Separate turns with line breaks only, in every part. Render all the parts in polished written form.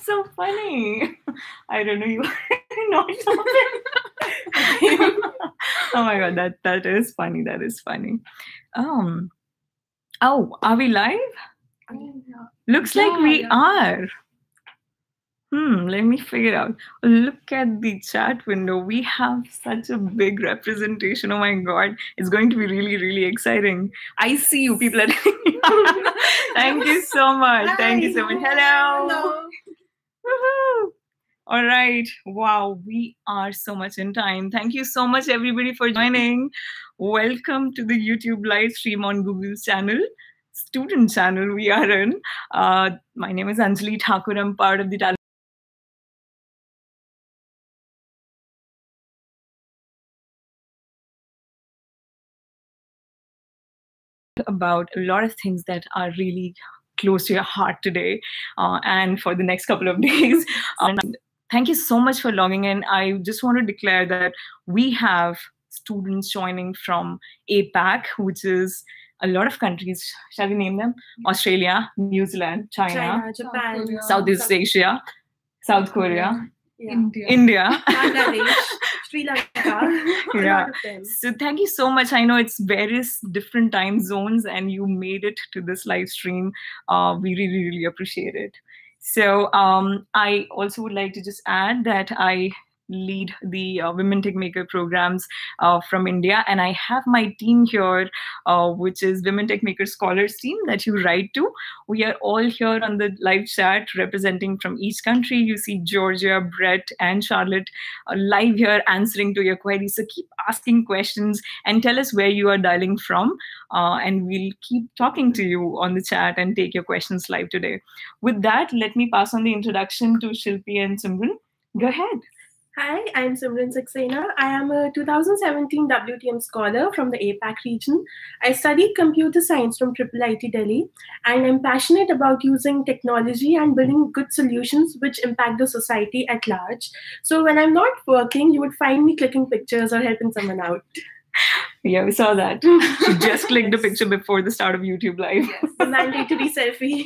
So funny. I don't know, you are not open. Oh my God, that is funny. That is funny. Oh, are we live? Looks like we are. Let me figure out. Look at the chat window. We have such a big representation. Oh my God. It's going to be really, really exciting. I see you. People are Thank you so much.
Hi.
Thank you so much. Hello.
Hello.
Woohoo. All right. Wow. We are so much in time. Thank you so much, everybody, for joining. Welcome to the YouTube live stream on Google's channel. Student channel we are in. My name is Anjali Thakur. I'm part of the talent about a lot of things that are really close to your heart today and for the next couple of days. Thank you so much for logging in. I just want to declare that we have students joining from APAC, which is a lot of countries. Shall we name them? Australia, New Zealand, China,
Japan,
Southeast Asia, South Korea,
India, Bangladesh, Sri Lanka.
Yeah. So thank you so much. I know it's various different time zones and you made it to this live stream. We really, really appreciate it. So I also would like to just add that I lead the Women Techmakers programs from India, and I have my team here, which is Women Techmakers Scholars team that you write to. We are all here on the live chat representing from each country. You see Georgia, Brett, and Charlotte live here answering to your queries. So keep asking questions and tell us where you are dialing from, and we'll keep talking to you on the chat and take your questions live today. With that, let me pass on the introduction to Shilpi and Simran. Go ahead.
Hi, I'm Simran Saxena. I am a 2017 WTM scholar from the APAC region. I studied computer science from IIIT Delhi, and I'm passionate about using technology and building good solutions which impact the society at large. So when I'm not working, you would find me clicking pictures or helping someone out.
Yeah, we saw that. She just clicked the picture before the start of YouTube Live.
Yes, the mandatory selfie.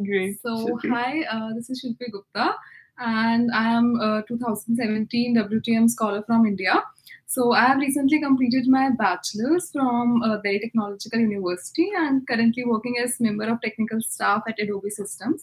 Great.
So, hi, this is Shilpi Gupta, and I am a 2017 WTM scholar from India. So I have recently completed my bachelor's from Delhi Technological University and currently working as member of technical staff at Adobe Systems.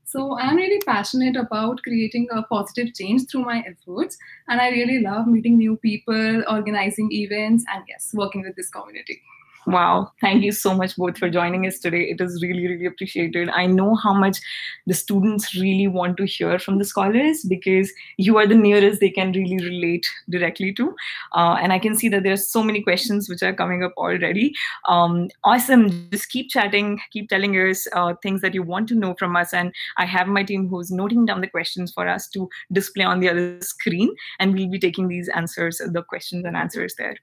So I'm really passionate about creating a positive change through my efforts, and I really love meeting new people, organizing events, and yes, working with this community.
Wow. Thank you so much both for joining us today. It is really, really appreciated. I know how much the students really want to hear from the scholars because you are the nearest they can really relate directly to. And I can see that there are so many questions which are coming up already. Awesome. Just keep chatting, keep telling us things that you want to know from us. And I have my team who's noting down the questions for us to display on the other screen. And we'll be taking these answers, the questions and answers there.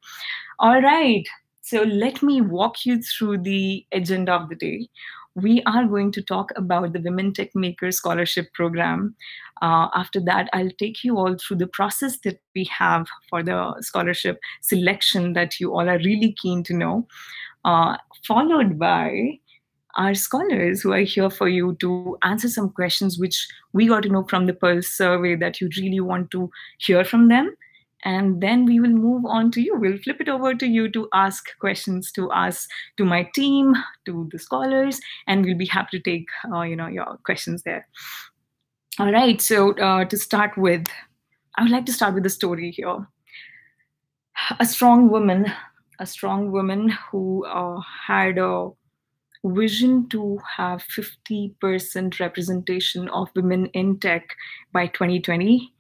All right. So let me walk you through the agenda of the day. We are going to talk about the Women Techmakers Scholarship Program. After that, I'll take you all through the process that we have for the scholarship selection that you all are really keen to know, followed by our scholars who are here for you to answer some questions which we got to know from the Pulse survey that you really want to hear from them. And then we will move on to you. We'll flip it over to you to ask questions to us, to my team, to the scholars, and we'll be happy to take your questions there. All right, so to start with, I would like to start with a story here. A strong woman who had a vision to have 50% representation of women in tech by 2020.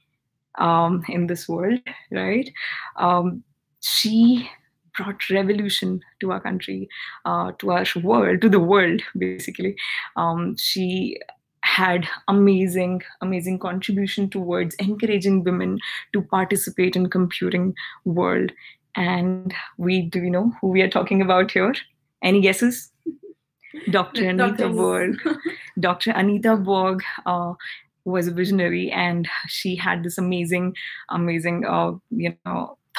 In this world, right? She brought revolution to our country, to our world, to the world, basically. She had amazing contribution towards encouraging women to participate in computing world. And do you know who we are talking about here? Any guesses? Dr. Anita Borg. Dr. Anita Borg was a visionary, and she had this amazing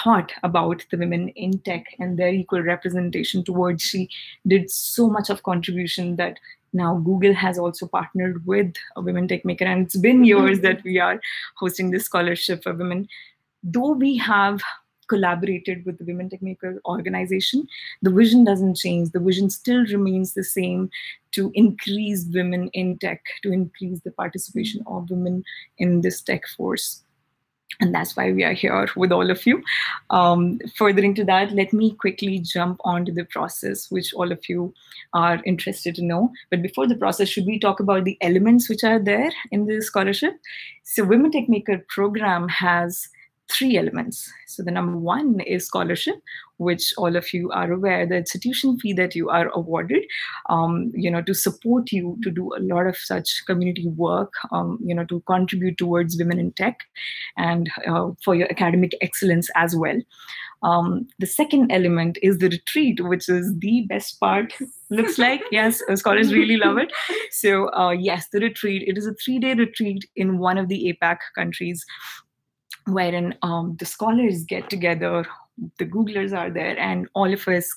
thought about the women in tech and their equal representation towards. She did so much of contribution that Now, Google has also partnered with Women Techmaker, and it's been years that we are hosting this scholarship for women. Though we have collaborated with the Women Techmaker organization, the vision doesn't change. The vision still remains the same, to increase women in tech, to increase the participation of women in this tech force. And that's why we are here with all of you. Furthering to that, let me quickly jump onto the process, which all of you are interested to know. But before the process, should we talk about the elements which are there in the scholarship? So Women Techmaker program has 3 elements. So the number 1 is scholarship, which all of you are aware, the institution fee that you are awarded, to support you to do a lot of such community work, to contribute towards women in tech, and for your academic excellence as well. The second element is the retreat, which is the best part. Looks like, yes, scholars really love it. So yes, the retreat, it is a 3-day retreat in one of the APAC countries, wherein the scholars get together, the Googlers are there, and all of us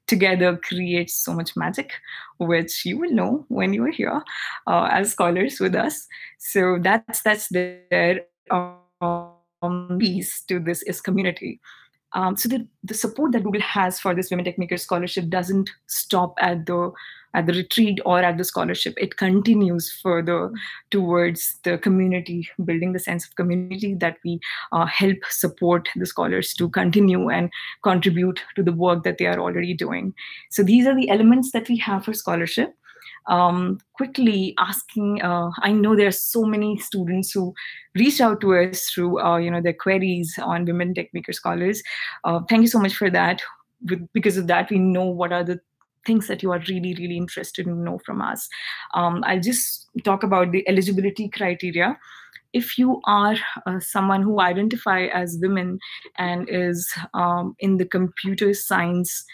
together create so much magic, which you will know when you are here as scholars with us. So that's their piece to this is community. So the support that Google has for this Women Techmakers Scholarship doesn't stop at the retreat or at the scholarship. It continues further towards the community, building the sense of community that we help support the scholars to continue and contribute to the work that they are already doing. So these are the elements that we have for scholarship. Quickly asking, I know there are so many students who reached out to us through their queries on Women Techmakers Scholars. Thank you so much for that. Because of that, we know what are the things that you are really, really interested in know from us. I'll just talk about the eligibility criteria. If you are someone who identify as women and is in the computer science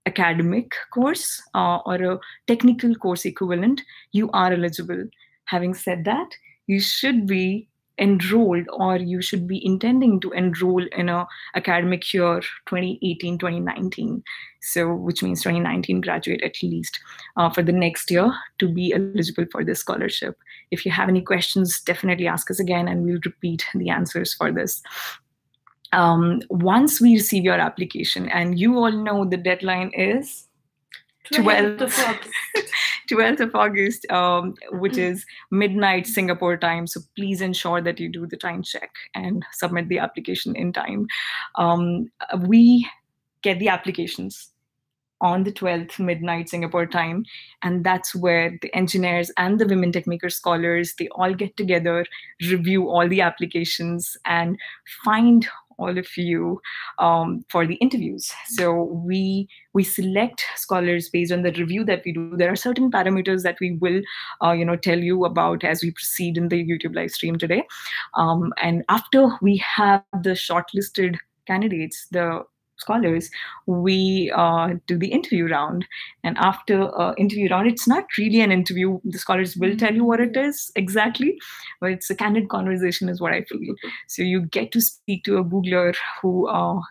academic course or a technical course equivalent, you are eligible. Having said that, you should be enrolled, or you should be intending to enroll in a academic year 2018-2019, so which means 2019 graduate at least for the next year to be eligible for this scholarship. If you have any questions, definitely ask us again and we'll repeat the answers for this. Once we receive your application, and you all know the deadline is 12th of August, which is midnight Singapore time. So please ensure that you do the time check and submit the application in time. We get the applications on the 12th midnight Singapore time, and that's where the engineers and the Women Techmakers Scholars, they all get together, review all the applications, and find all of you for the interviews. So we select scholars based on the review that we do. There are certain parameters that we will tell you about as we proceed in the YouTube live stream today. And after we have the shortlisted candidates, the scholars, we do the interview round. And after interview round, it's not really an interview. The scholars will tell you what it is exactly, but it's a candid conversation is what I feel. So you get to speak to a Googler who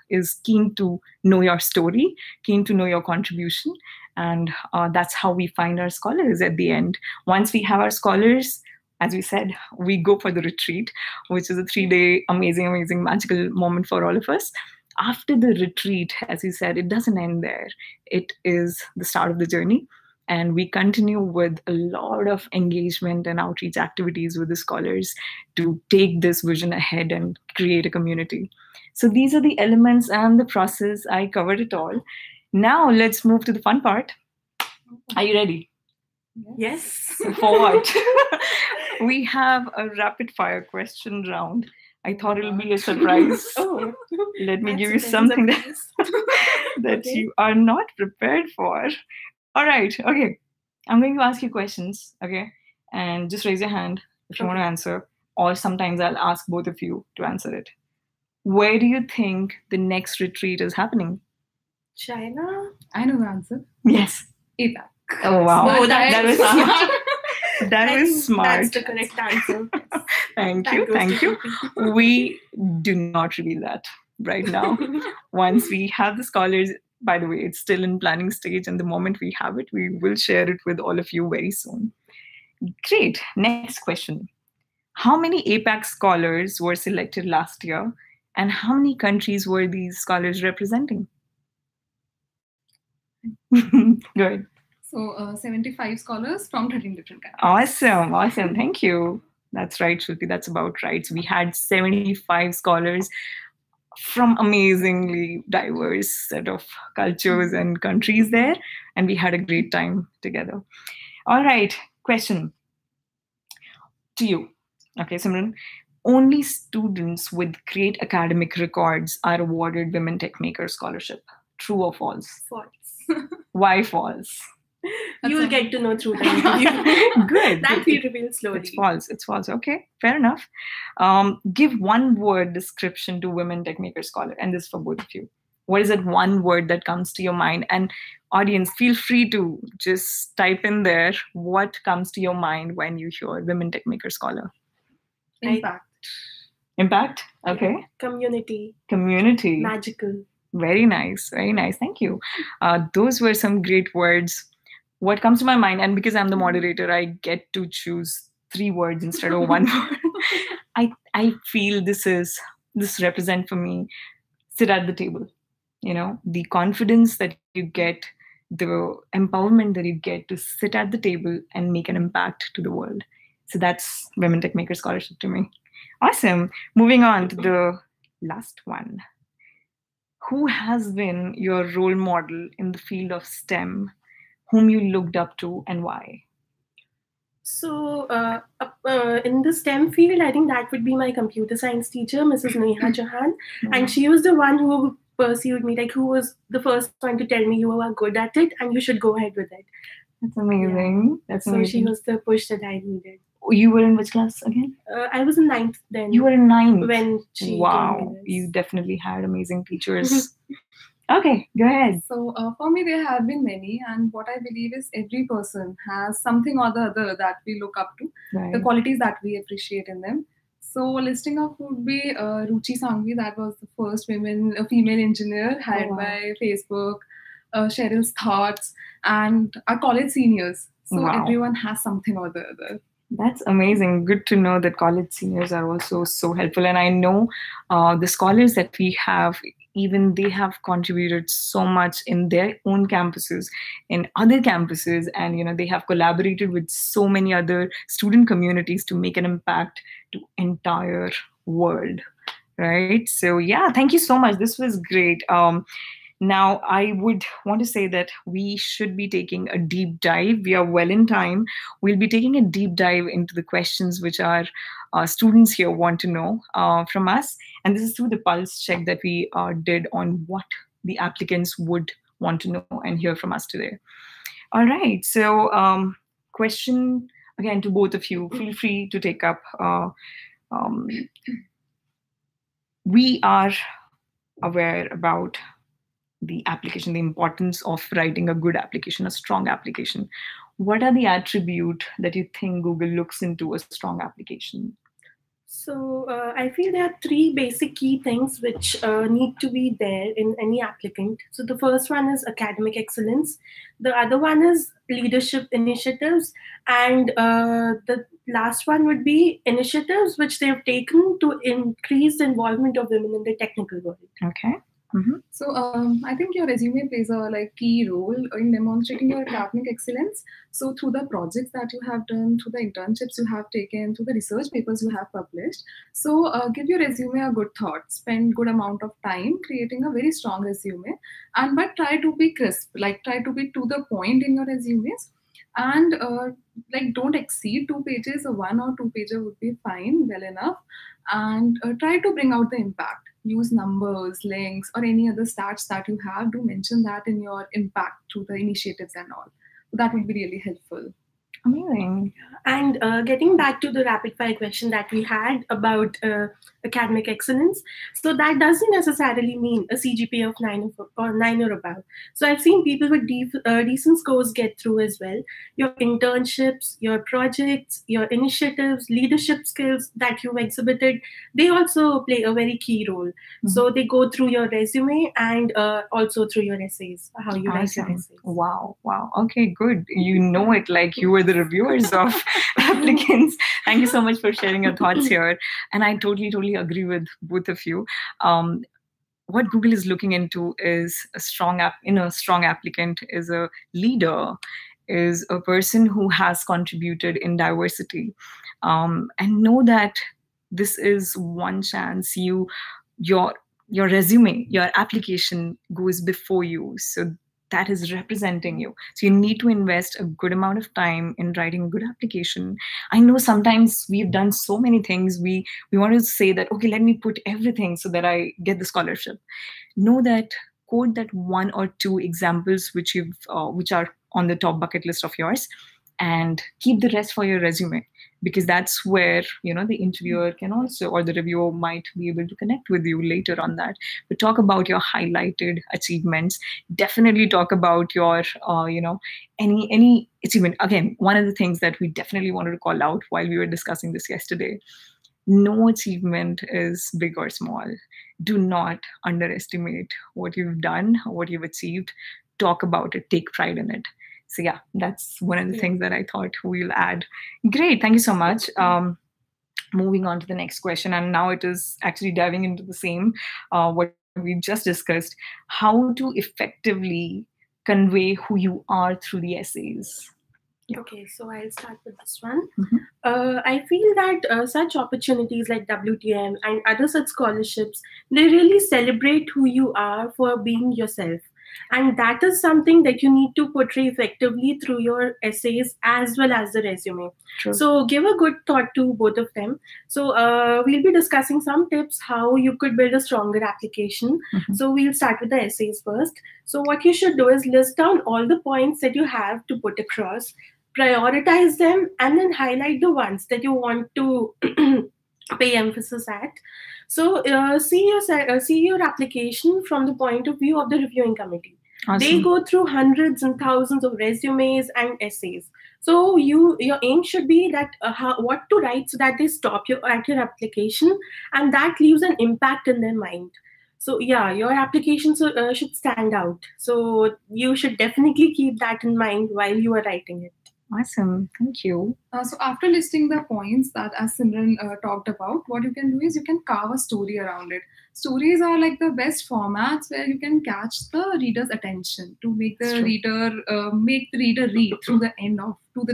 is keen to know your story, keen to know your contribution. And that's how we find our scholars at the end. Once we have our scholars, as we said, we go for the retreat, which is a 3-day amazing, amazing, magical moment for all of us. After the retreat, as you said, it doesn't end there. It is the start of the journey. And we continue with a lot of engagement and outreach activities with the scholars to take this vision ahead and create a community. So these are the elements and the process. I covered it all. Now let's move to the fun part. Are you ready?
Yes.
For what? We have a rapid fire question round. I thought it'll be a surprise.
Oh,
let me give you something that
Okay.
you are not prepared for. All right. Okay. I'm going to ask you questions. Okay. And just raise your hand if you want to answer. Or sometimes I'll ask both of you to answer it. Where do you think the next retreat is happening?
China?
I know the answer.
Yes.
APAC.
Oh, wow.
Oh,
that was smart. That
I
was
think
smart.
That's the correct answer.
Thank you. Thank you. We do not reveal that right now. Once we have the scholars, By the way, it's still in planning stage, and the moment we have it, we will share it with all of you very soon. Great. Next question. How many APAC scholars were selected last year, and how many countries were these scholars representing? Go ahead.
So 75 scholars from 13 different countries.
Awesome. Thank you. That's right, Shruti. That's about right. So we had 75 scholars from amazingly diverse set of cultures and countries there, and we had a great time together. All right, question to you. Okay, Simran. Only students with great academic records are awarded Women Techmakers Scholarship. True or false?
False.
Why false?
You will get to know through the interview.
Good.
That we reveal slowly.
It's false. Okay, fair enough. Give one word description to Women Techmakers Scholar, and this for both of you. What is that one word that comes to your mind? And audience, feel free to just type in there what comes to your mind when you hear Women Techmakers Scholar.
Impact.
Impact? Okay.
Community. Magical.
Very nice. Thank you. Those were some great words. What comes to my mind, and because I'm the moderator, I get to choose 3 words instead of 1 word. I feel this represent for me, sit at the table. The confidence that you get, the empowerment that you get to sit at the table and make an impact to the world. So that's Women Techmakers Scholarship to me. Awesome. Moving on to the last one. Who has been your role model in the field of STEM, whom you looked up to, and why?
So in the STEM field, I think that would be my computer science teacher, Mrs. Neha Chauhan. And she was the one who pursued me, like who was the first one to tell me you are good at it and you should go ahead with it.
That's amazing.
Yeah. So she was the push that I needed.
You were in which class again?
I was in 9th then.
You were in 9th?
When she
Wow. You definitely had amazing teachers. Okay, go ahead.
So for me, there have been many, and what I believe is every person has something or the other that we look up to, the qualities that we appreciate in them. So listing up would be Ruchi Sangvi, that was the first female engineer hired by Facebook, Cheryl's Thoughts, and our college seniors. So everyone has something or the other.
That's amazing. Good to know that college seniors are also so helpful. And I know the scholars that we have, even they have contributed so much in their own campuses, in other campuses, and they have collaborated with so many other student communities to make an impact to entire world, right? So yeah, thank you so much. This was great. Now, I would want to say that we should be taking a deep dive. We are well in time. We'll be taking a deep dive into the questions which our students here want to know from us. And this is through the pulse check that we did on what the applicants would want to know and hear from us today. All right. So question again to both of you. Feel free to take up. We are aware about the application, the importance of writing a good application, a strong application. What are the attributes that you think Google looks into a strong application?
So I feel there are 3 basic key things which need to be there in any applicant. So the first one is academic excellence. The other one is leadership initiatives. And the last one would be initiatives which they have taken to increase the involvement of women in the technical world.
Okay.
So I think your resume plays a key role in demonstrating your academic excellence. So through the projects that you have done, through the internships you have taken, through the research papers you have published. So give your resume a good thought. Spend good amount of time creating a very strong resume, but try to be crisp. Try to be to the point in your resumes. And don't exceed 2 pages. 1 or 2 pages would be fine, well enough. And try to bring out the impact. Use numbers, links, or any other stats that you have. Do mention that in your impact through the initiatives and all. That would be really helpful.
Amazing.
And getting back to the rapid fire question that we had about academic excellence, so that doesn't necessarily mean a CGPA of 9 or above. So I've seen people with decent scores get through as well. Your internships, your projects, your initiatives, leadership skills that you've exhibited, they also play a very key role. Mm-hmm. So they go through your resume and also through your essays, how you write your essays.
Wow. Okay, good. You know it like you were the reviewers of applicants. Thank you so much for sharing your thoughts here. And I totally agree with both of you. What Google is looking into is a strong applicant is a leader, is a person who has contributed in diversity. And know that this is one chance your resume, your application goes before you. So that is representing you. So you need to invest a good amount of time in writing a good application. I know sometimes we've done so many things. We want to say that, okay, let me put everything so that I get the scholarship. Know that, quote that 1 or 2 examples which are on the top bucket list of yours, and keep the rest for your resume, because that's where the interviewer can also, or the reviewer might be able to connect with you later on that. But talk about your highlighted achievements. Definitely talk about your any achievement. Again, one of the things that we definitely wanted to call out while we were discussing this yesterday: no achievement is big or small. Do not underestimate what you've done, what you've achieved. Talk about it. Take pride in it. So yeah, that's one of the things that I thought we'll add. Great. Thank you so much. Moving on to the next question. And now it is actually diving into the same, what we just discussed, how to effectively convey who you are through the essays.
Yeah. Okay, so I'll start with this one. Mm-hmm. I feel that such opportunities like WTM and other such scholarships, they really celebrate who you are for being yourself. And that is something that you need to portray effectively through your essays as well as the resume.
True.
So give a good thought to both of them. So we'll be discussing some tips how you could build a stronger application. Mm-hmm. So we'll start with the essays first. So what you should do is list down all the points that you have to put across, prioritize them, and then highlight the ones that you want to pay emphasis at. So see your application from the point of view of the reviewing committee. Awesome. They go through hundreds and thousands of resumes and essays. So your aim should be that what to write so that they stop you at your application, and that leaves an impact in their mind. So yeah, your application should stand out. So you should definitely keep that in mind while you are writing it.
Awesome. Thank you.
So after listing the points that as Simran talked about, what you can do is you can carve a story around it. Stories are like the best formats where you can catch the reader's attention to make the reader read through the end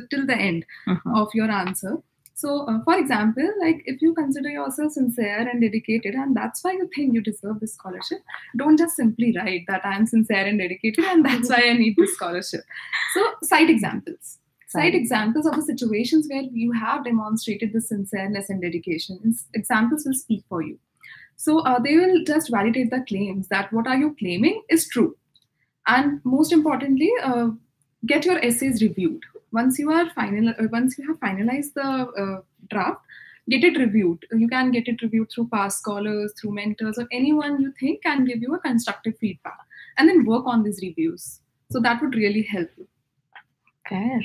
till the end of your answer. So, for example, like if you consider yourself sincere and dedicated, and that's why you think you deserve this scholarship, don't just simply write that I am sincere and dedicated and that's why I need this scholarship. So, cite examples. Cite examples of the situations where you have demonstrated the sincereness and dedication. Examples will speak for you. So they will just validate the claims that what are you claiming is true. And most importantly, get your essays reviewed. Once you have finalized the draft, get it reviewed. You can get it reviewed through past scholars, through mentors, or anyone you think can give you a constructive feedback. And then work on these reviews. So that would really help you.
Fair.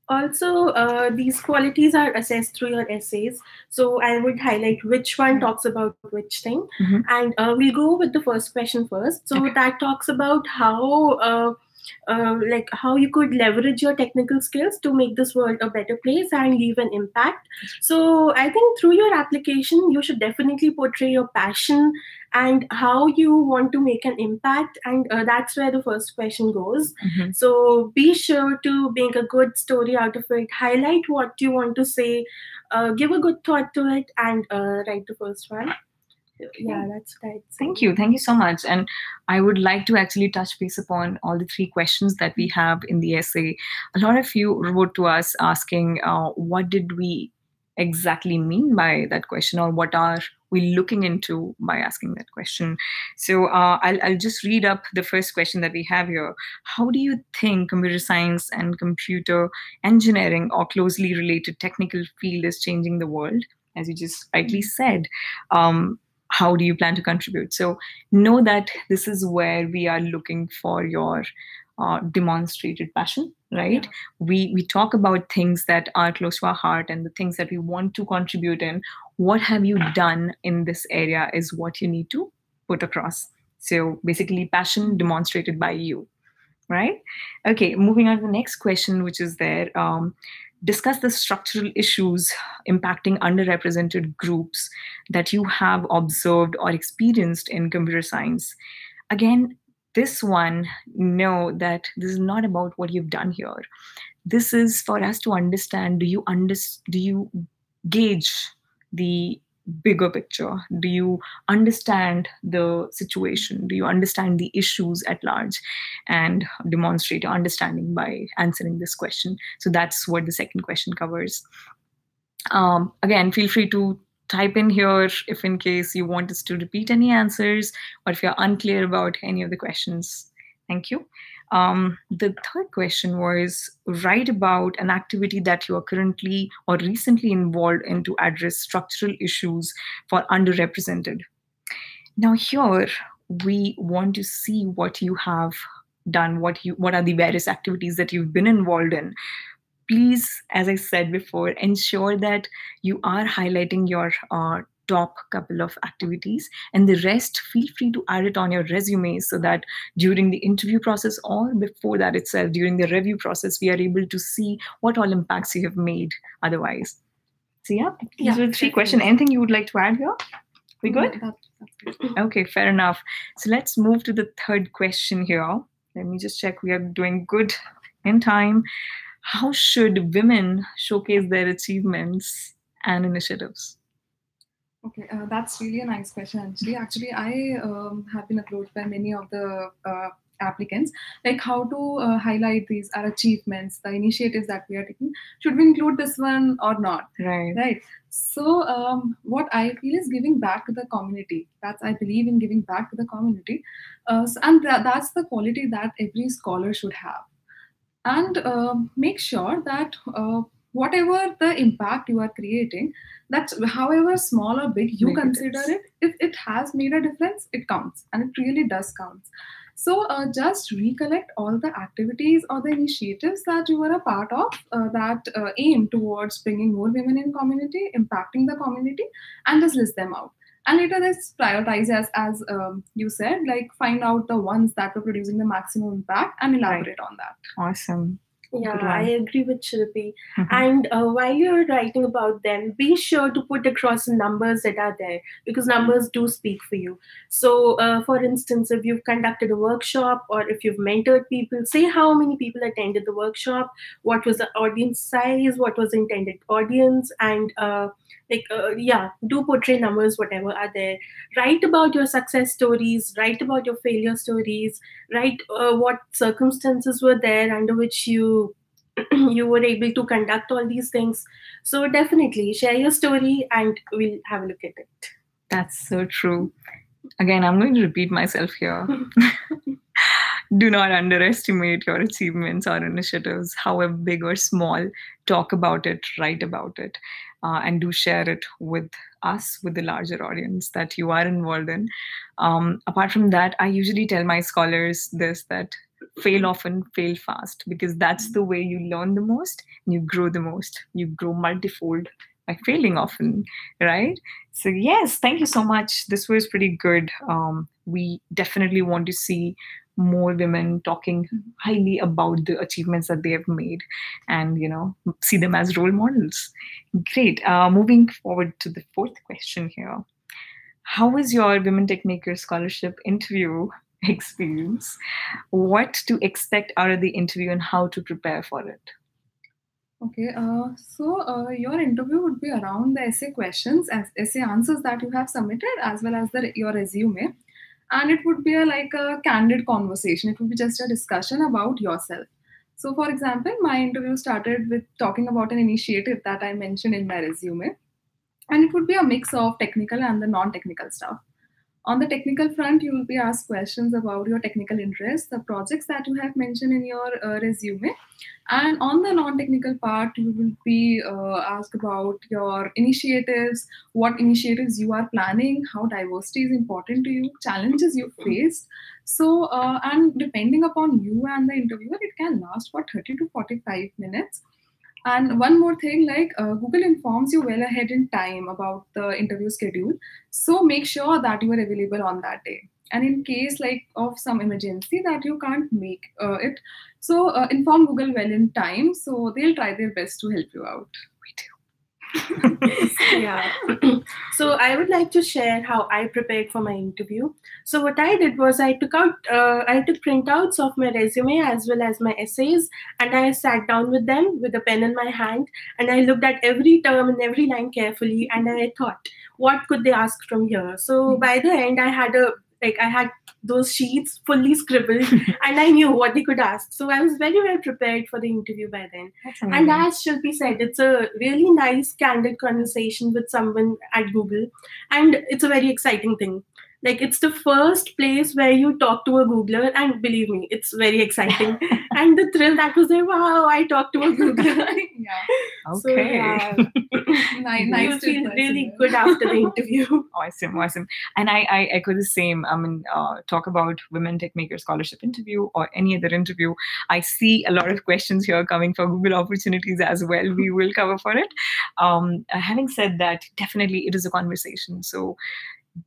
Also, these qualities are assessed through your essays. So I would highlight which one talks about which thing. Mm-hmm. And we'll go with the first question first. So that talks about how you could leverage your technical skills to make this world a better place and leave an impact. So I think through your application, you should definitely portray your passion and how you want to make an impact. And that's where the first question goes. Mm-hmm. So be sure to make a good story out of it, highlight what you want to say, give a good thought to it, and write the first one. Yeah, that's right.
Thank you so much. And I would like to actually touch base upon all the 3 questions that we have in the essay. A lot of you wrote to us asking, what did we exactly mean by that question, or what are we looking into by asking that question. So I'll just read up the first question that we have here. How do you think computer science and computer engineering, or closely related technical field, is changing the world? As you just rightly said, how do you plan to contribute? So know that this is where we are looking for your demonstrated passion, right? We talk about things that are close to our heart and the things that we want to contribute in. What have you done in this area is what you need to put across. So basically, passion demonstrated by you, right? Okay, moving on to the next question, which is there. Discuss the structural issues impacting underrepresented groups that you have observed or experienced in computer science. Again, this one, know that this is not about what you've done here. This is for us to understand, do you gauge the bigger picture? Do you understand the situation? Do you understand the issues at large? And demonstrate your understanding by answering this question. So that's what the second question covers. Again, feel free to type in here if in case you want us to repeat any answers, or if you're unclear about any of the questions. Thank you. The third question was, write about an activity that you are currently or recently involved in to address structural issues for underrepresented. Now here, we want to see what you have done, what are the various activities that you've been involved in. Please, as I said before, ensure that you are highlighting your top couple of activities, and the rest, feel free to add it on your resume, so that during the interview process or before that itself, during the review process, we are able to see what all impacts you have made otherwise. So yeah, these were the three questions. Anything you would like to add here? We good? Okay, fair enough. So let's move to the third question here. Let me just check we are doing good in time. How should women showcase their achievements and initiatives?
Okay, that's really a nice question, Anjali. Actually, I have been approached by many of the applicants, like how to highlight these our achievements, the initiatives that we are taking. Should we include this one or not? Right. So what I feel is giving back to the community. I believe in giving back to the community, and that's the quality that every scholar should have. And make sure that whatever the impact you are creating, that however small or big you consider it, if it has made a difference, it counts, and it really does count. So just recollect all the activities or the initiatives that you were a part of that aim towards bringing more women in community, impacting the community, and just list them out. And later let's prioritize, as you said, like find out the ones that were producing the maximum impact and elaborate on that.
Awesome.
Yeah, I agree with Shilpi. And while you're writing about them, be sure to put across the numbers that are there, because numbers do speak for you. So, for instance, if you've conducted a workshop or if you've mentored people, say how many people attended the workshop, what was the audience size, what was the intended audience, and do portray numbers, whatever are there. Write about your success stories, write about your failure stories, write what circumstances were there under which you were able to conduct all these things. So definitely share your story and we'll have a look at it.
That's so true. Again, I'm going to repeat myself here. Do not underestimate your achievements or initiatives, however big or small. Talk about it, write about it, and do share it with us, with the larger audience that you are involved in. Apart from that, I usually tell my scholars this, that fail often, fail fast, because that's the way you learn the most and you grow the most. You grow multifold by failing often, right? So yes, thank you so much. This was pretty good. We definitely want to see more women talking highly about the achievements that they have made, and see them as role models. Great. Moving forward to the fourth question here. How was your Women Techmakers Scholarship interview experience? What to expect out of the interview and how to prepare for it?
Okay, so your interview would be around the essay questions, essay answers that you have submitted, as well as your resume. And it would be like a candid conversation. It would be just a discussion about yourself. So for example, my interview started with talking about an initiative that I mentioned in my resume. And it would be a mix of technical and the non-technical stuff. On the technical front, you will be asked questions about your technical interests, the projects that you have mentioned in your resume. And on the non-technical part, you will be asked about your initiatives, what initiatives you are planning, how diversity is important to you, challenges you faced. So, and depending upon you and the interviewer, it can last for 30 to 45 minutes. And one more thing, like Google informs you well ahead in time about the interview schedule. So make sure that you are available on that day. And in case like of some emergency that you can't make it, so inform Google well in time. So they'll try their best to help you out.
Yeah. So I would like to share how I prepared for my interview. So what I did was I took printouts of my resume as well as my essays, and I sat down with them with a pen in my hand, and I looked at every term and every line carefully, and I thought, what could they ask from here? So by the end, I had those sheets fully scribbled and I knew what they could ask. So I was very well prepared for the interview by then. And as Shilpi said, it's a really nice, candid conversation with someone at Google. And it's a very exciting thing. Like, it's the first place where you talk to a Googler, and believe me, it's very exciting. And the thrill that was there, wow, I talked to a Googler.
Yeah.
Okay.
So, yeah.
Nice
you feel really good after the interview.
Awesome. And I echo the same. I mean, talk about Women Techmakers Scholarship interview or any other interview. I see a lot of questions here coming for Google opportunities as well. We will cover for it. Having said that, definitely it is a conversation. So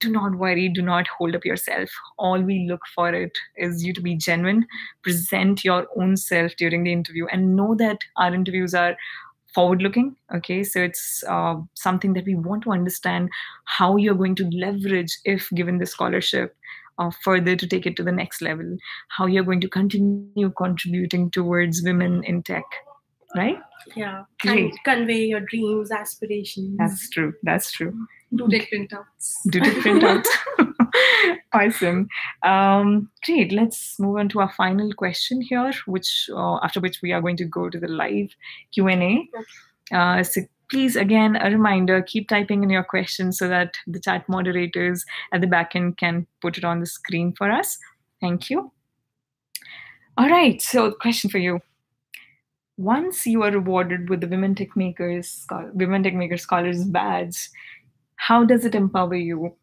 do not worry, do not hold up yourself. All we look for it is you to be genuine, present your own self during the interview, and know that our interviews are forward-looking. Okay, so it's something that we want to understand how you're going to leverage if given the scholarship further to take it to the next level, how you're going to continue contributing towards women in tech, right?
Yeah,
Great.
and convey your dreams, aspirations.
That's true.
Do take printouts.
Awesome. Great. Let's move on to our final question here, which after which we are going to go to the live Q&A. So please, again, a reminder, keep typing in your questions so that the chat moderators at the back end can put it on the screen for us. Thank you. All right. So the question for you. Once you are rewarded with the Women Techmakers Scholars badge, how does it empower you?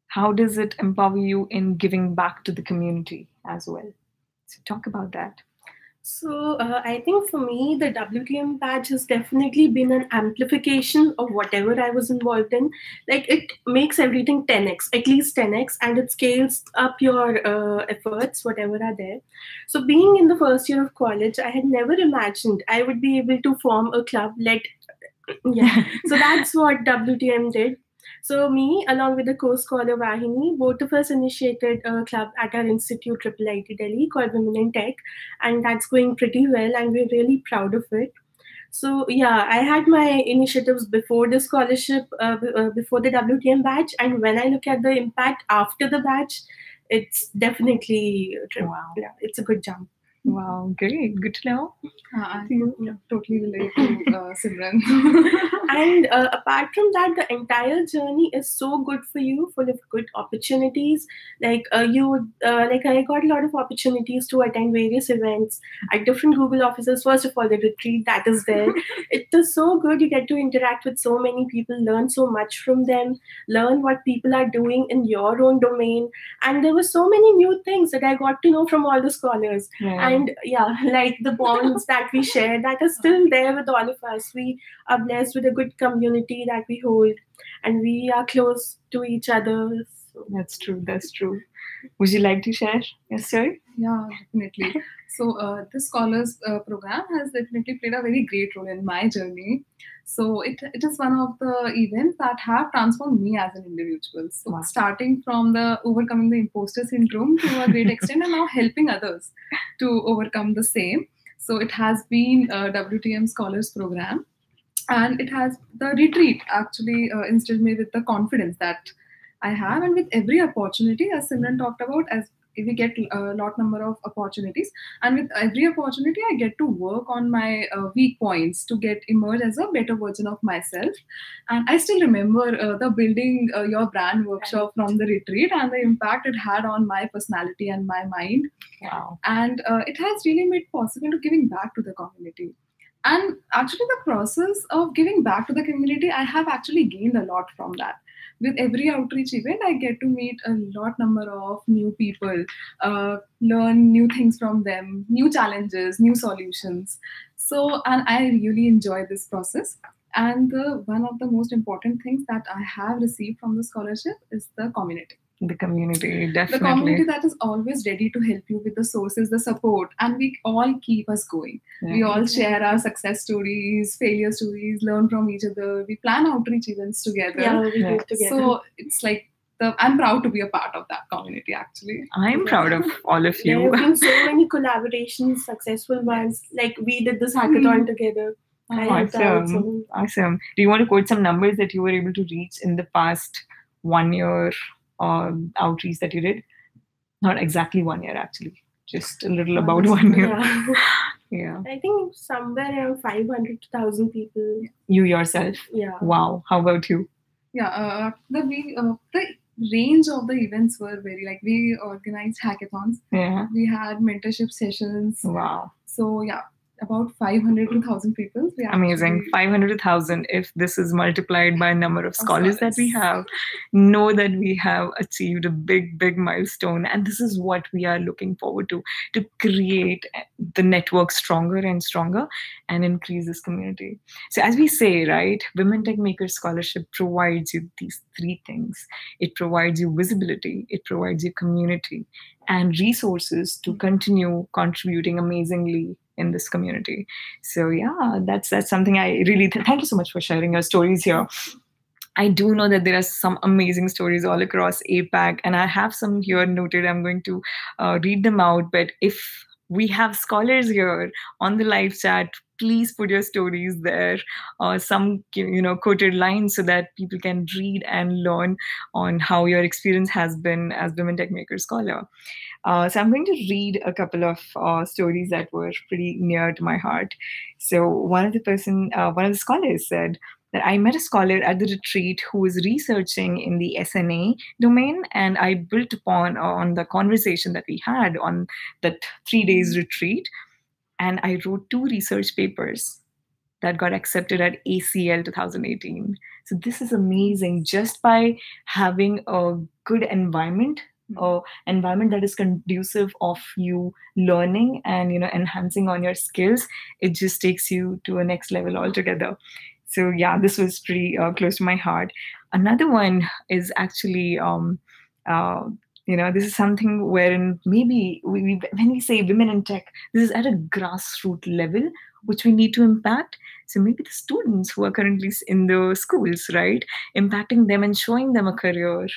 How does it empower you in giving back to the community as well? So talk about that.
So I think for me, the WTM badge has definitely been an amplification of whatever I was involved in. Like, it makes everything 10x, at least 10x, and it scales up your efforts, whatever are there. So being in the first year of college, I had never imagined I would be able to form a club so that's what WTM did. So me, along with the co-scholar Vahini, both of us initiated a club at our institute, IIIT Delhi, called Women in Tech, and that's going pretty well, and we're really proud of it. So yeah, I had my initiatives before the scholarship, before the WTM badge, and when I look at the impact after the badge, it's definitely, it's a good jump.
Wow, great. Good to know.
I totally relate to Simran.
And apart from that, the entire journey is so good for you, full of good opportunities. Like I got a lot of opportunities to attend various events at different Google offices. First of all, the retreat that is there. It is so good. You get to interact with so many people, learn so much from them, learn what people are doing in your own domain. And there were so many new things that I got to know from all the scholars. And like the bonds that we share, that is still there with all of us. We are blessed with a good community that we hold, and we are close to each other. So.
That's true. Would you like to share? Yes, sir?
Yeah, definitely. So the Scholars Program has definitely played a very great role in my journey. So it is one of the events that have transformed me as an individual. So starting from the overcoming the imposter syndrome to a great extent, and now helping others to overcome the same. So it has been a WTM Scholars Program, and it has the retreat actually instilled me with the confidence that I have, and with every opportunity, as Simran talked about, as we get a lot number of opportunities, and with every opportunity I get to work on my weak points to get emerge as a better version of myself. And I still remember the building your brand workshop from the retreat and the impact it had on my personality and my mind.
Wow.
And it has really made possible to giving back to the community. And actually the process of giving back to the community, I have actually gained a lot from that. With every outreach event, I get to meet a lot number of new people, learn new things from them, new challenges, new solutions. So, and I really enjoy this process. And one of the most important things that I have received from the scholarship is the community.
The community, definitely.
The community that is always ready to help you with the sources, the support, and we all keep us going. Yeah. We all share our success stories, failure stories, learn from each other. We plan outreach events together.
Yeah, we do together.
So it's like I'm proud to be a part of that community, actually.
I'm proud of all of you.
There have been so many collaborations, successful ones. Like we did this hackathon together.
Awesome. Do you want to quote some numbers that you were able to reach in the past 1 year? Outreach that you did? Not exactly 1 year, actually. Just a little about 1 year. Yeah.
I think somewhere around 500 to 1,000 people.
You yourself?
Yeah.
Wow. How about you?
Yeah. The range of the events were very we organized hackathons.
Yeah.
We had mentorship sessions.
Wow.
So yeah. About 500 to 1,000 people.
Amazing. 500 to 1,000. If this is multiplied by number of scholars that we have, know that we have achieved a big, big milestone. And this is what we are looking forward to create the network stronger and stronger and increase this community. So as we say, right, Women Techmakers Scholarship provides you these three things. It provides you visibility, it provides you community, and resources to continue contributing amazingly in this community. So yeah, that's something I really thank you so much for sharing your stories here. I do know that there are some amazing stories all across APAC, and I have some here noted. I'm going to read them out. But if we have scholars here on the live chat, please put your stories there, some quoted lines so that people can read and learn on how your experience has been as Women Techmakers Scholar. So I'm going to read a couple of stories that were pretty near to my heart. So one of the scholars said that I met a scholar at the retreat who was researching in the SNA domain, and I built upon on the conversation that we had on that 3 days retreat, and I wrote 2 research papers that got accepted at ACL 2018. So this is amazing. Just by having a good environment that is conducive of you learning and enhancing on your skills, it just takes you to a next level altogether. So yeah, this was pretty close to my heart. Another one is actually this is something wherein maybe when we say women in tech, this is at a grassroots level which we need to impact. So maybe the students who are currently in the schools, right, impacting them and showing them a career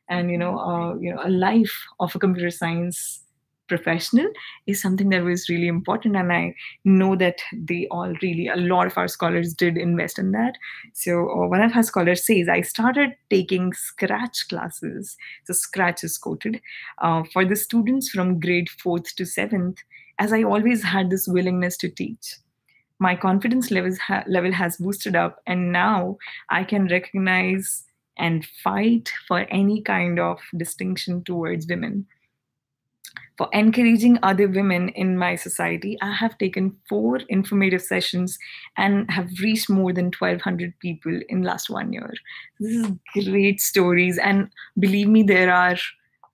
and a life of a computer science professional is something that was really important. And I know that a lot of our scholars did invest in that. So one of our scholars says, I started taking Scratch classes. So Scratch is quoted for the students from grade 4th to 7th, as I always had this willingness to teach. My confidence level has boosted up, and now I can recognize and fight for any kind of distinction towards women. For encouraging other women in my society, I have taken 4 informative sessions and have reached more than 1,200 people in last 1 year. This is great stories. And believe me, there are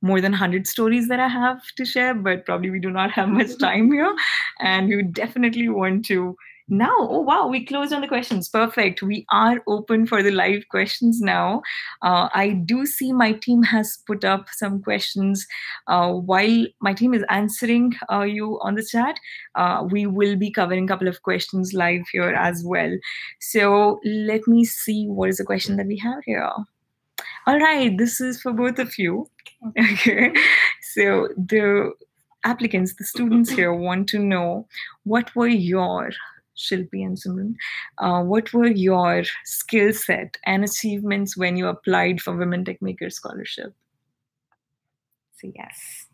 more than 100 stories that I have to share, but probably we do not have much time here. And we would definitely want to now. Oh, wow, we closed on the questions. Perfect. We are open for the live questions now. I do see my team has put up some questions. While my team is answering you on the chat, we will be covering a couple of questions live here as well. So let me see what is the question that we have here. All right, this is for both of you. Okay. So the applicants, the students here want to know, what were your Shilpi and Simran, what were your skill set and achievements when you applied for Women Techmakers Scholarship? So yes.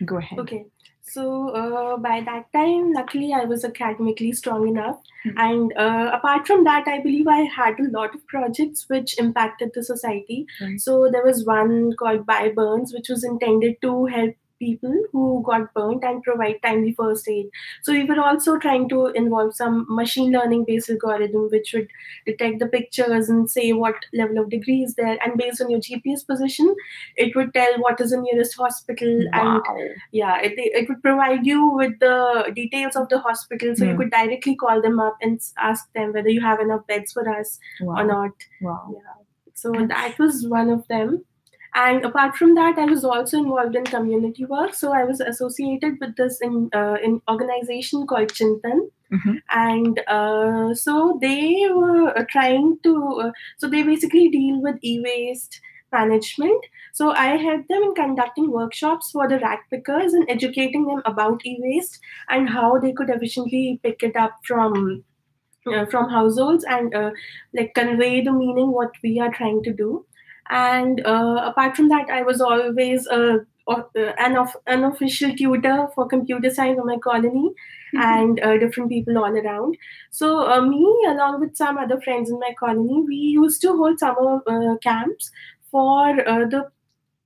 Go ahead.
Okay. So by that time, luckily, I was academically strong enough. And apart from that, I believe I had a lot of projects which impacted the society.
Right.
So there was one called Buy Burns, which was intended to help people who got burnt and provide timely first aid. So we were also trying to involve some machine learning based algorithm which would detect the pictures and say what level of degree is there, and based on your GPS position, it would tell what is the nearest hospital.
Wow.
And yeah, it would provide you with the details of the hospital, so you could directly call them up and ask them whether you have enough beds for us or not.
Wow.
Yeah. So that was one of them. And apart from that, I was also involved in community work. So I was associated with this in organization called Chintan. And so they were trying to, so they basically deal with e-waste management. So I helped them in conducting workshops for the rag pickers and educating them about e-waste and how they could efficiently pick it up from households and like convey the meaning what we are trying to do. And apart from that, I was always an unofficial tutor for computer science in my colony and different people all around. So me, along with some other friends in my colony, we used to hold summer camps for the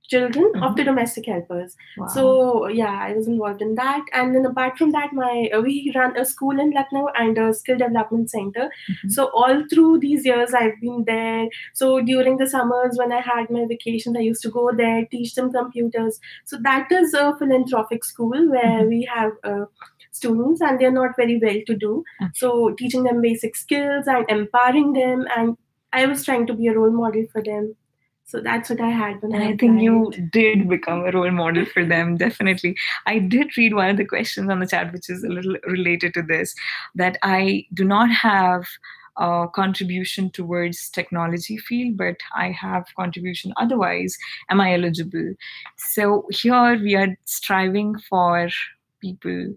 children of the domestic helpers.
Wow.
So yeah, I was involved in that. And then apart from that, we run a school in Lucknow and a skill development center. So all through these years, I've been there. So during the summers when I had my vacations, I used to go there, teach them computers. So that is a philanthropic school where we have students and they're not very well to do. So teaching them basic skills and empowering them, and I was trying to be a role model for them. So that's what I had when I
think you did become a role model for them, definitely. I did read one of the questions on the chat, which is a little related to this, that I do not have a contribution towards technology field, but I have contribution otherwise. Am I eligible? So here we are striving for people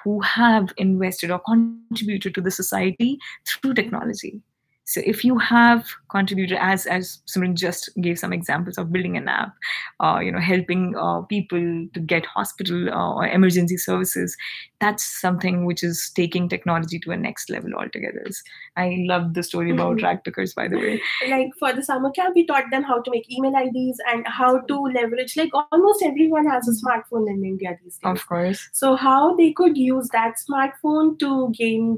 who have invested or contributed to the society through technology. So if you have contributed, as Simran just gave some examples of building an app, helping people to get hospital or emergency services, that's something which is taking technology to a next level altogether. I love the story about rag pickers, by the way.
Like for the summer camp, we taught them how to make email IDs and how to leverage, like almost everyone has a smartphone in India these days.
Of course.
So how they could use that smartphone to gain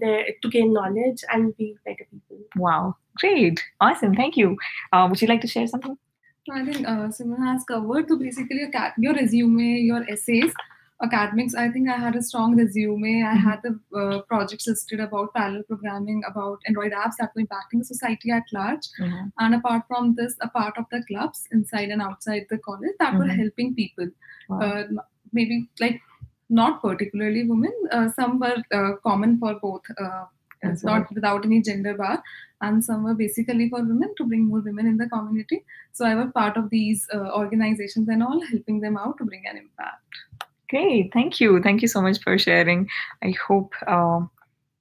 knowledge and be better people.
Wow. Great. Awesome. Thank you. Would you like to share something?
I think Simran has covered. So basically, your resume, your essays, academics, I think I had a strong resume. I had the projects listed about parallel programming, about Android apps that were impacting the society at large. And apart from this, a part of the clubs inside and outside the college that were helping people. Maybe like not particularly women. Some were common for both. Not without any gender bar, and some were basically for women, to bring more women in the community. So I was part of these organizations and all, helping them out to bring an impact.
Great, thank you so much for sharing. I hope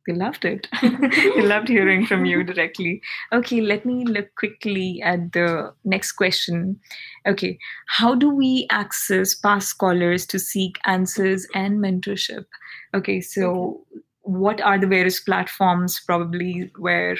they loved it. They loved hearing from you directly. Okay, let me look quickly at the next question. Okay, how do we access past scholars to seek answers and mentorship? Okay, so what are the various platforms probably where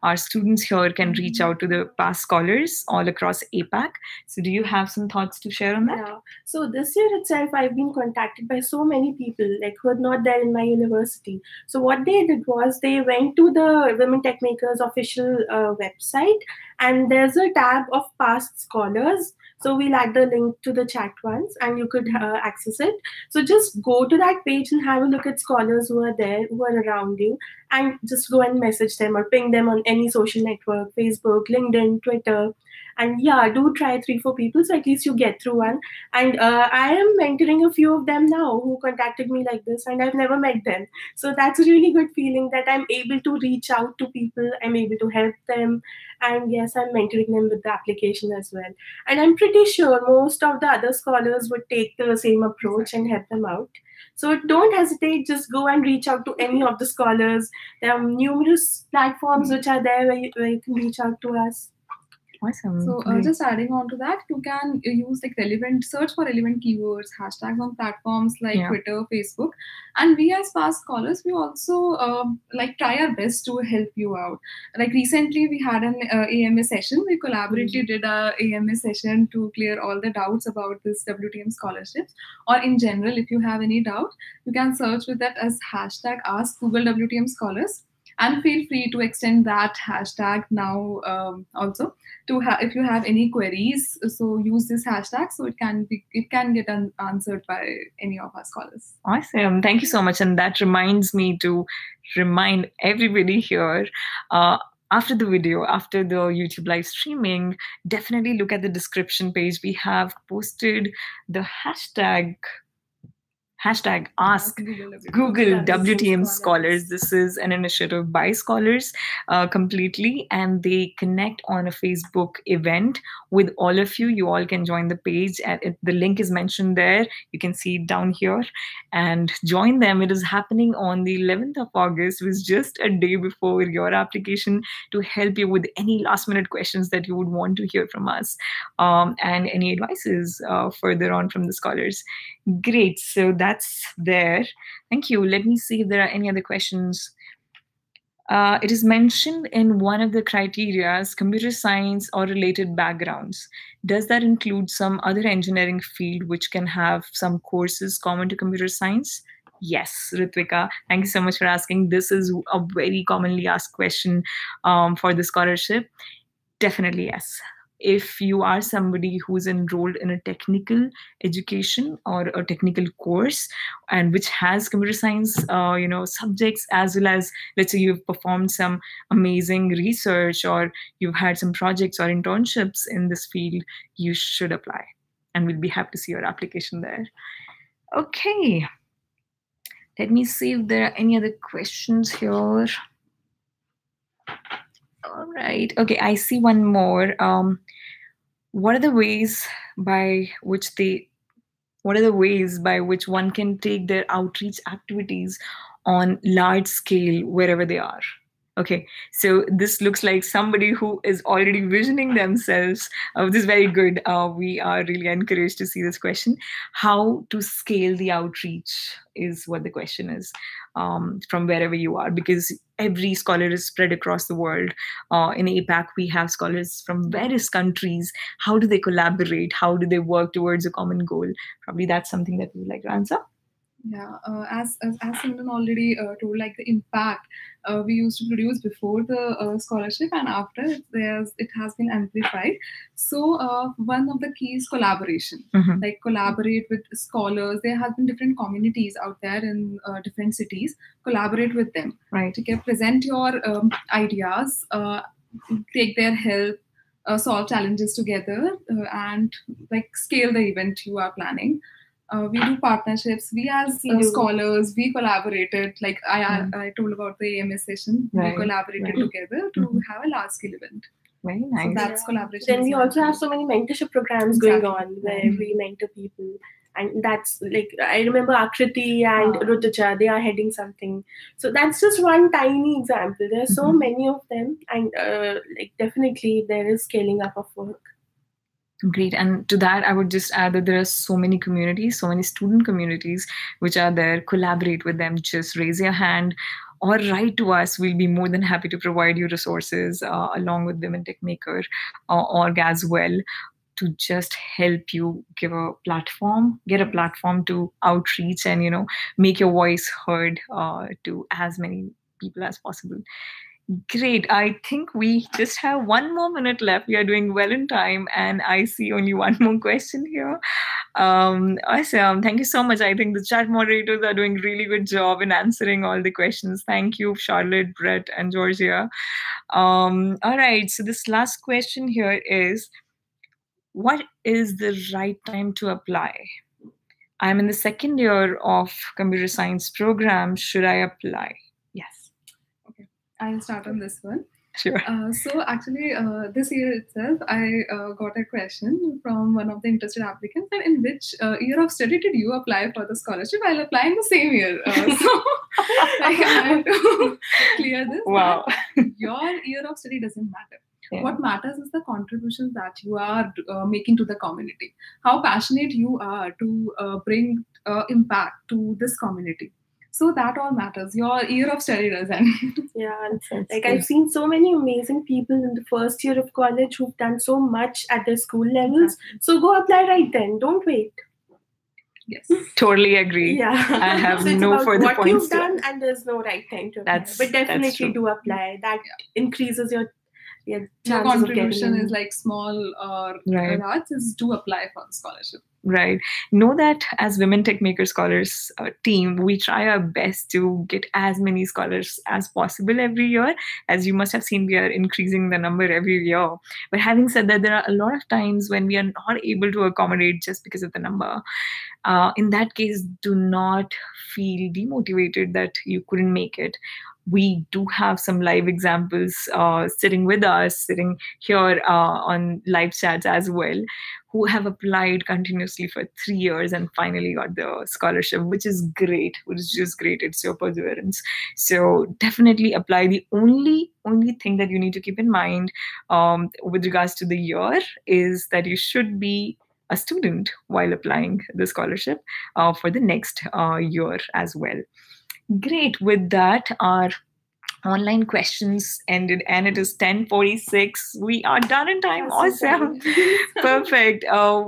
our students here can reach out to the past scholars all across APAC? So do you have some thoughts to share on that?
Yeah. So this year itself, I've been contacted by so many people like who are not there in my university. So what they did was they went to the Women Techmakers official website, and there's a tab of past scholars. So we'll add the link to the chat once and you could access it. So just go to that page and have a look at scholars who are there, who are around you, and just go and message them or ping them on any social network, Facebook, LinkedIn, Twitter. And yeah, do try 3-4 people so at least you get through one. And I am mentoring a few of them now who contacted me like this, and I've never met them. So that's a really good feeling that I'm able to reach out to people, I'm able to help them. And yes, I'm mentoring them with the application as well. And I'm pretty sure most of the other scholars would take the same approach and help them out. So don't hesitate, just go and reach out to any of the scholars. There are numerous platforms which are there where you can reach out to us.
Awesome.
So just adding on to that, you can use like search for relevant keywords, hashtags on platforms like Twitter, Facebook. And we as past scholars, we also like try our best to help you out. Like recently we had an AMA session. We collaboratively did a AMA session to clear all the doubts about this WTM scholarships. Or in general, if you have any doubt, you can search with that as hashtag Ask Google WTM Scholars. And feel free to extend that hashtag now also to if you have any queries. So use this hashtag so it can get answered by any of our scholars.
Awesome. Thank you so much. And that reminds me to remind everybody here, after the video, after the YouTube live streaming, definitely look at the description page. We have posted the hashtag Ask Google WTM Scholars. This is an initiative by scholars completely, and they connect on a Facebook event with all of you. You all can join the page. The link is mentioned there. You can see it down here and join them. It is happening on the 11th of August, which is just a day before your application, to help you with any last minute questions that you would want to hear from us and any advices further on from the scholars. Great. So that's there. Thank you. Let me see if there are any other questions. It is mentioned in one of the criterias, computer science or related backgrounds. Does that include some other engineering field which can have some courses common to computer science? Yes, Ritvika, thank you so much for asking. This is a very commonly asked question for the scholarship. Definitely yes. If you are somebody who's enrolled in a technical education or a technical course and which has computer science subjects, as well as, let's say, you've performed some amazing research or you've had some projects or internships in this field, you should apply, and we'll be happy to see your application there. Okay, let me see if there are any other questions here. All right. Okay, I see one more. What are the ways by which one can take their outreach activities on large scale wherever they are? Okay, so this looks like somebody who is already visioning themselves. This is very good. We are really encouraged to see this question. How to scale the outreach is what the question is, from wherever you are, because every scholar is spread across the world. In APAC, we have scholars from various countries. How do they collaborate? How do they work towards a common goal? Probably that's something that we would like to answer.
Yeah, as Simran already told, like the impact we used to produce before the scholarship, and after it has been amplified. So one of the keys is collaboration. Like collaborate with scholars. There have been different communities out there in different cities. Collaborate with them.
Right.
To present your ideas, take their help, solve challenges together, and like scale the event you are planning. We do partnerships. We as scholars, we collaborated. Like I told about the AMS session. Right. We collaborated together to have a large scale event.
Very nice.
So that's collaboration.
Then we also have so many mentorship programs going on where we mentor people. And that's like, I remember Akriti and Rutuja, they are heading something. So that's just one tiny example. There are so many of them. And like definitely there is scaling up of work.
Great. And to that, I would just add that there are so many communities, so many student communities which are there. Collaborate with them. Just raise your hand or write to us. We'll be more than happy to provide you resources along with Women Techmakers org as well, to just help you get a platform to outreach and, make your voice heard to as many people as possible. Great. I think we just have 1 more minute left. We are doing well in time, and I see only one more question here. Awesome. Thank you so much. I think the chat moderators are doing really good job in answering all the questions. Thank you, Charlotte, Brett, and Georgia. All right. So this last question here is, what is the right time to apply? I'm in the 2nd year of computer science program. Should I apply? Yes.
I'll start on this one.
Sure.
So actually, this year itself, I got a question from one of the interested applicants. And in which year of study did you apply for the scholarship? I'll apply in the same year. So I have to clear this.
Wow.
Your year of study doesn't matter.
Yeah.
What matters is the contributions that you are making to the community. How passionate you are to bring impact to this community. So that all matters. Your year of study does.
Yeah,
That's
like
good.
I've seen so many amazing people in the first year of college who've done so much at their school levels. So go apply right then. Don't wait.
Yes.
Totally agree.
Yeah.
I have
So it's
no
about
further
what
points
you've
to
done,
add.
and there's no right time to apply.
That's
But definitely
true.
do apply. That increases your
Your
chances of getting
contribution
in.
is like small or
Right.
large, is to apply for the scholarship.
Right. Know that as Women Techmakers Scholars team, we try our best to get as many scholars as possible every year. As you must have seen, we are increasing the number every year. But having said that, there are a lot of times when we are not able to accommodate just because of the number. In that case, do not feel demotivated that you couldn't make it. We do have some live examples sitting with us, sitting here on live chats as well, who have applied continuously for 3 years and finally got the scholarship, which is great, which is just great. It's your perseverance. So definitely apply. The only thing that you need to keep in mind with regards to the year is that you should be a student while applying the scholarship for the next year as well. Great. With that, our online questions ended and it is 10:46. We are done in time.
That's so
Awesome. Perfect.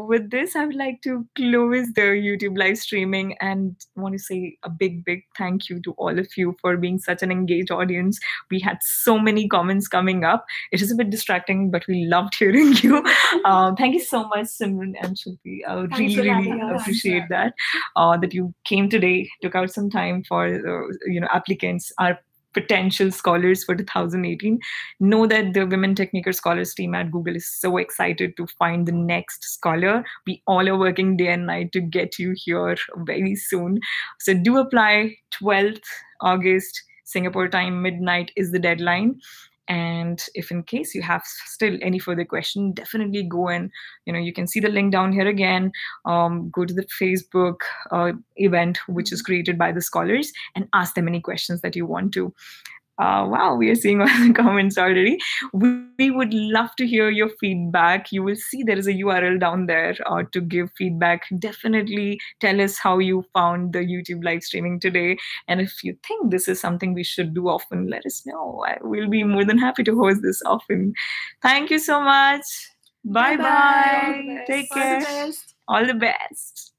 With this, I would like to close the YouTube live streaming and want to say a big thank you to all of you for being such an engaged audience. We had so many comments coming up. It is a bit distracting, but we loved hearing you. Thank you so much, Simran and Shilpi.
Thanks
Really,
for
really
having us.
appreciate that you came today, took out some time for applicants, our potential scholars for 2018. Know that the Women Techmakers Scholars team at Google is so excited to find the next scholar. We all are working day and night to get you here very soon. So do apply. 12th August, Singapore time, midnight is the deadline. And if in case you have still any further question, definitely go and, you can see the link down here again. Go to the Facebook event, which is created by the scholars, and ask them any questions that you want to. Wow, we are seeing all the comments already. We would love to hear your feedback. You will see there is a URL down there to give feedback. Definitely tell us how you found the YouTube live streaming today. And if you think this is something we should do often, let us know. We'll be more than happy to host this often. Thank you so much. Bye-bye.
Bye-bye.
Take
All the
care.
best.
All the best.